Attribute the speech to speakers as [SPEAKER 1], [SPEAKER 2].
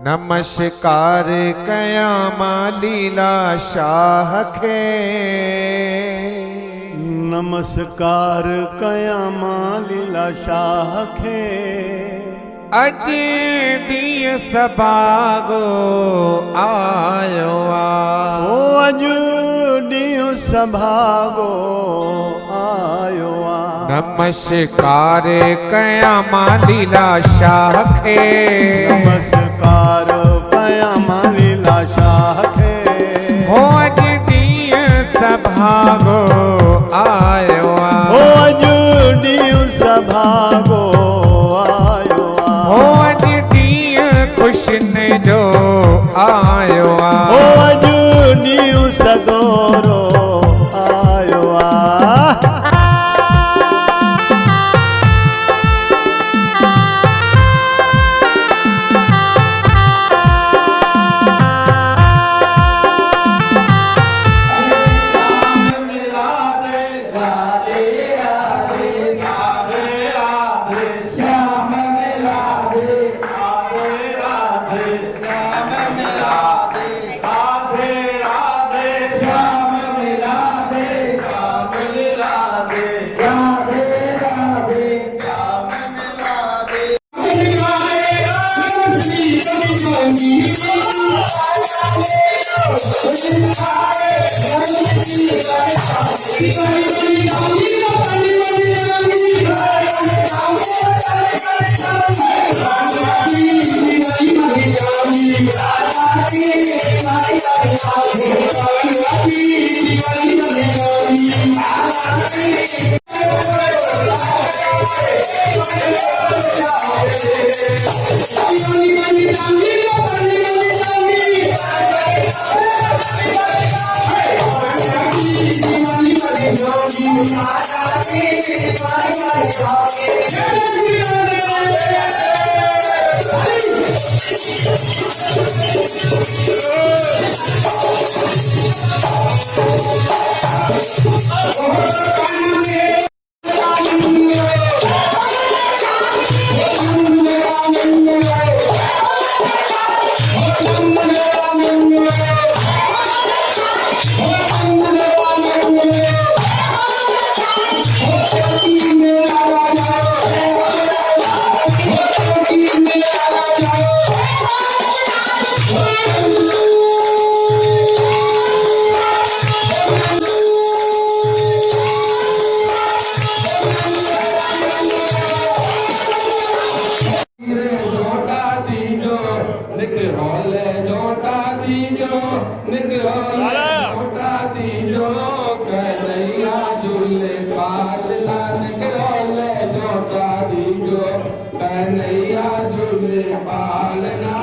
[SPEAKER 1] नमस्कार कयामा लीला शाह खे।
[SPEAKER 2] नमस्कार कयामा लीला शाह खे।
[SPEAKER 1] अज ॾींहुं सभागो आयो आ।
[SPEAKER 2] ओ अज ॾींहुं सभागो आयो आ।
[SPEAKER 1] नमस्कार कयामा लीला शाह खे।
[SPEAKER 2] नमस्कार कयामा लीला शाह खे।
[SPEAKER 1] हो अज ॾींहुं सभागो आयो आ।
[SPEAKER 2] हो अज ॾींहुं सभागो आयो आ।
[SPEAKER 1] हो अज ॾींहुं खुशनि जो आयो आ।
[SPEAKER 2] हो अज ॾींहुं सदोरो आयो आ।
[SPEAKER 3] नहीं